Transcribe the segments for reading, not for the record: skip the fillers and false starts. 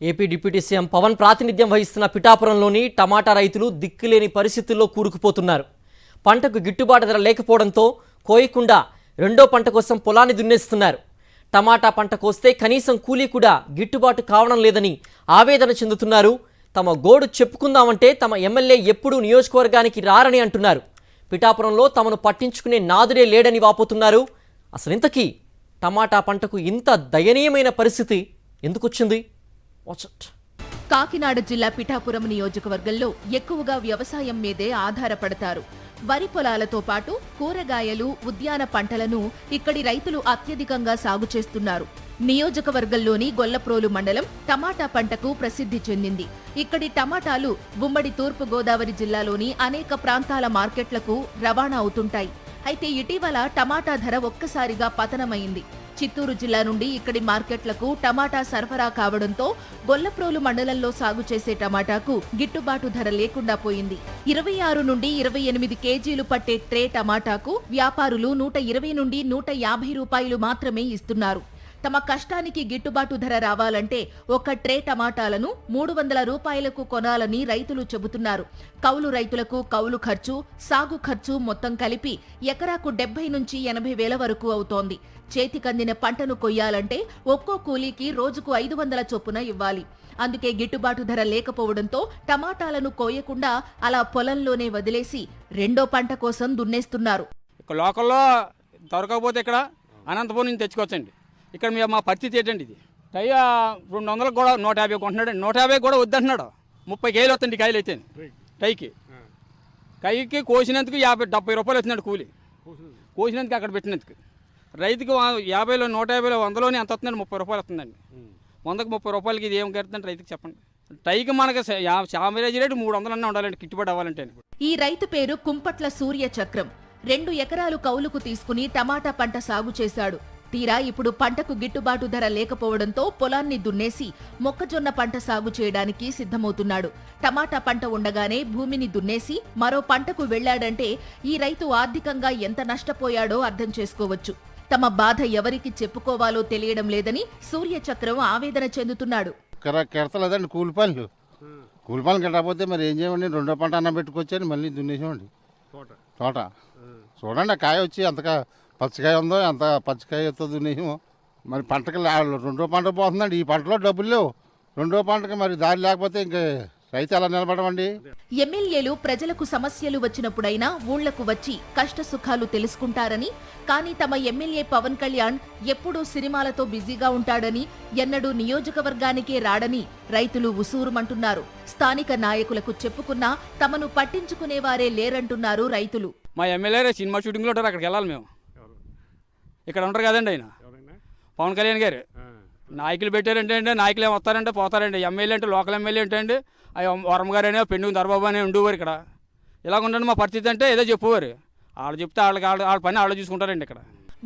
AP deputy CM Pawan ప్రాతినిధ్యం వహిస్తున్న పిఠాపురంలోని టమాటా రైతులు దిక్కులేని పరిస్థితుల్లో కూరుకుపోతున్నారు. పంటకు గిట్టుబాటు ధర లేకపోవడంతో కోయకుండా రెండో పంట కోసం పొలాన్ని దున్నేస్తున్నారు. టమాటా పంట కోస్తే కనీసం కూలీ కూడా గిట్టుబాటు కావడం లేదని ఆవేదన చెందుతున్నారు. తమ గోడు చెప్పుకుందామంటే తమ ఎమ్మెల్యే ఎప్పుడూ నియోజకవర్గానికి రారని అంటున్నారు. పిఠాపురంలో తమను పట్టించుకునే నాదుడే లేడని వాపోతున్నారు. అసలు ఇంతకీ టమాటా పంటకు ఇంత దయనీయమైన పరిస్థితి ఎందుకొచ్చింది? కాకినాడ జిల్లా పిఠాపురం నియోజకవర్గంలో ఎక్కువగా వ్యవసాయం మీదే ఆధారపడతారు. వరి పొలాలతో పాటు కూరగాయలు, ఉద్యాన పంటలను ఇక్కడి రైతులు అత్యధికంగా సాగు చేస్తున్నారు. నియోజకవర్గంలోని గొల్లప్రోలు మండలం టమాటా పంటకు ప్రసిద్ధి చెందింది. ఇక్కడి టమాటాలు ఉమ్మడి తూర్పు గోదావరి జిల్లాలోని అనేక ప్రాంతాల మార్కెట్లకు రవాణా అవుతుంటాయి. అయితే ఇటీవల టమాటా ధర ఒక్కసారిగా పతనమైంది. చిత్తూరు జిల్లా నుండి ఇక్కడి మార్కెట్లకు టమాటా సరఫరా కావడంతో గొల్లప్రోలు మండలంలో సాగు చేసే టమాటాకు గిట్టుబాటు ధర లేకుండా పోయింది. 26 నుండి 28 కేజీలు పట్టే ట్రే టమాటాకు వ్యాపారులు 120 నుండి 150 రూపాయలు మాత్రమే ఇస్తున్నారు. తమ కష్టానికి గిట్టుబాటు ధర రావాలంటే ఒక ట్రే టమాటాలను 300 రూపాయలకు కొనాలని రైతులు చెబుతున్నారు. కౌలు రైతులకు కౌలు ఖర్చు, సాగు ఖర్చు మొత్తం కలిపి ఎకరాకు 70 నుంచి 80 వేల వరకు అవుతోంది. చేతికందిన పంటను కొయ్యాలంటే ఒక్కో కూలీకి రోజుకు 500 చొప్పున ఇవ్వాలి. అందుకే గిట్టుబాటు ధర లేకపోవడంతో టమాటాలను కోయకుండా అలా పొలంలోనే వదిలేసి రెండో పంట కోసం దున్నేస్తున్నారు. లోకల్లో దొరకకపోతే ఇక్కడ అనంతపురం నుంచి తెచ్చుకోవచ్చండి. ఇక్కడ మా పరిస్థితి ఏంటండి, ఇది టై 200 కూడా 150 కొంటున్నాడు. 150 కూడా వద్దంటున్నాడు. 30 కేజీలు వస్తుంది కాయలు అయితే టైకి. కైకి కోసినందుకు 50-70 రూపాయలు వస్తున్నాడు కూలి. కోసినందుకు అక్కడ పెట్టినందుకు రైతుకు 50లో 150లో 100లోనే ఎంత వస్తున్నాడు? 30 రూపాయలు వస్తుందండి. 100కు 30 రూపాయలకి ఇది ఏం కడుతుందండి రైతుకి చెప్పండి. టైకి మనకి యావరేజ్ రేటు 300 అన్నా ఉండాలండి గిట్టుబాటు అవ్వాలంటే. ఈ రైతు పేరు కుంపట్ల సూర్య చక్రం. 2 ఎకరాలు కౌలుకు తీసుకుని టమాటా పంట సాగు చేశాడు. తీరా ఇప్పుడు పంటకు గిట్టుబాటు ధర లేకపోవడంతో పొలాన్ని దున్నేసి మొక్కజొన్న పంట సాగు చేయడానికి సిద్ధమవుతున్నాడు. టమాటా పంట ఉండగానే భూమిని దున్నేసి మరో పంటకు వెళ్లాడంటే ఈ రైతు ఆర్థికంగా ఎంత నష్టపోయాడో అర్థం చేసుకోవచ్చు. తమ బాధ ఎవరికి చెప్పుకోవాలో తెలియడం లేదని సూర్యచక్రం ఆవేదన చెందుతున్నాడు. కెడతలేదండి కూలి పనులు కెట్టకపోతే మరి ఏం చేయమండి? రెండో పంట అన్నం పెట్టుకొచ్చాను, మళ్ళీ దున్నేసామండి తోట. చూడండి ఆ కాయ వచ్చి అంతగా పచ్చికాయ ఉందో, ఎంత పచ్చికాయ వస్తుందో దున్నేసాము. మరి పంటకి రెండో పంట పోతుందండి. ఈ పంటలో డబ్బులు లేవు. రెండో పంటకి మరి దారి లేకపోతే ఇంకా రైతు ఎలా నిలబడమండి? ఎమ్మెల్యేలు ప్రజలకు సమస్యలు వచ్చినప్పుడైనా ఊళ్లకు వచ్చి కష్ట సుఖాలు తెలుసుకుంటారని, కానీ తమ ఎమ్మెల్యే పవన్ కళ్యాణ్ ఎప్పుడూ సినిమాలతో బిజీగా ఉంటాడని, ఎన్నడూ నియోజకవర్గానికే రాడని రైతులు ఉసూరుమంటున్నారు. స్థానిక నాయకులకు చెప్పుకున్నా తమను పట్టించుకునేవారే లేరంటున్నారు రైతులు. మా ఎమ్మెల్యే సినిమా షూటింగ్లో ఉంటారు, అక్కడికి వెళ్ళాలి మేము. ఇక్కడ ఉంటారు కదండి ఆయన పవన్ కళ్యాణ్ గారు. నాయకులు పెట్టారంటే నాయకులు ఏమి వస్తారంటే పోతారండి. ఎమ్మెల్యే అంటే లోకల్ ఎమ్మెల్యే అంటే అండి వరం గారు పెండుగు దర్బాబు అని ఉండేవారు ఇక్కడ. ఇలాగ ఉండండి మా పరిస్థితి అంటే ఏదో చెప్పేవారు. వాళ్ళు చెప్తే వాళ్ళ పని వాళ్ళు చూసుకుంటారండి. ఇక్కడ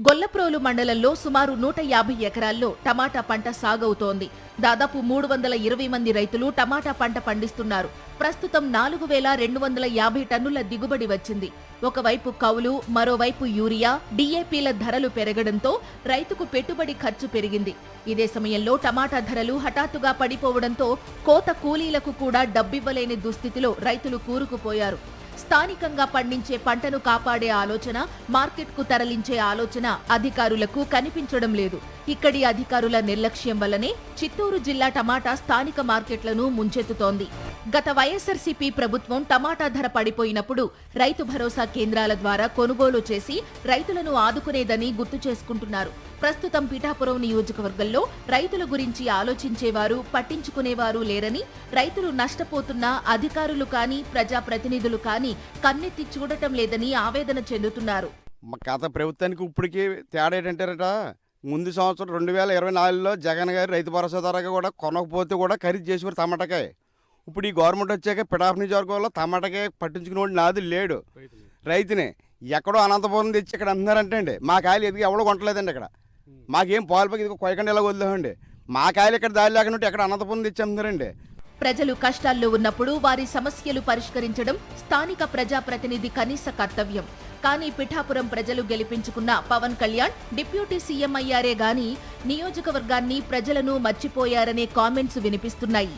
గొల్లప్రోలు మండలంలో సుమారు 150 ఎకరాల్లో టమాటా పంట సాగవుతోంది. దాదాపు 320 మంది రైతులు టమాటా పంట పండిస్తున్నారు. ప్రస్తుతం 4250 టన్నుల దిగుబడి వచ్చింది. ఒకవైపు కౌలు, మరోవైపు యూరియా, డిఏపీల ధరలు పెరగడంతో రైతుకు పెట్టుబడి ఖర్చు పెరిగింది. ఇదే సమయంలో టమాటా ధరలు హఠాత్తుగా పడిపోవడంతో కోత కూలీలకు కూడా డబ్బివ్వలేని దుస్థితిలో రైతులు కూరుకుపోయారు. స్థానికంగా పండించే పంటను కాపాడే ఆలోచన, మార్కెట్కు తరలించే ఆలోచన అధికారులకు కనిపించడం లేదు. ఇక్కడి అధికారుల నిర్లక్ష్యం వల్లనే చిత్తూరు జిల్లా టమాటా స్థానిక మార్కెట్లను ముంచెత్తుతోంది. గత వైఎస్ఆర్సీపీ ప్రభుత్వం టమాటా ధర పడిపోయినప్పుడు రైతు భరోసా కేంద్రాల ద్వారా కొనుగోలు చేసి రైతులను ఆదుకునేదని గుర్తు చేసుకుంటున్నారు. ప్రస్తుతం పిఠాపురం నియోజకవర్గంలో రైతుల గురించి ఆలోచించేవారు, పట్టించుకునేవారు లేరని, రైతులు నష్టపోతున్నా అధికారులు కానీ ప్రజాప్రతినిధులు కానీ కన్నెత్తి చూడటం లేదని ఆవేదన చెందుతున్నారు. గత ప్రభుత్వానికి ఇప్పటికీ తేడా ఏంటంటారట, ముందు సంవత్సరం 2024లో జగన్ గారు రైతు భరోసా ద్వారా కూడా కొనకపోతే కూడా ఖరీదు చేసేవారు టమాటాకాయ. ఇప్పుడు ఈ గవర్నమెంట్ వచ్చాక పిఠాపురం నియోజకవర్గంలో టమాటాకాయ పట్టించుకునేవాడు నాది లేడు. రైతునే ఎక్కడో అనంతపురం తెచ్చి ఇక్కడ అంటున్నారంటే అండి మా కాయలు ఎదిగి ఎవడో కొంటలేదండి. ఇక్కడ మాకేం పాలు పకి ఇది కొయ్యకండి ఇలా వదిలేమండి. మా కాయలు ఇక్కడ దారి లేకుండా ఎక్కడ అనంతపురం తెచ్చి అమ్ముతున్నారండి. ప్రజలు కష్టాల్లో ఉన్నప్పుడు వారి సమస్యలు పరిష్కరించడం స్థానిక ప్రజాప్రతినిధి కనీస కర్తవ్యం. కానీ పిఠాపురం ప్రజలు గెలిపించుకున్న పవన్ కళ్యాణ్ డిప్యూటీ సీఎం అయ్యారే గాని నియోజకవర్గాన్ని ప్రజలను మర్చిపోయారనే కామెంట్స్ వినిపిస్తున్నాయి.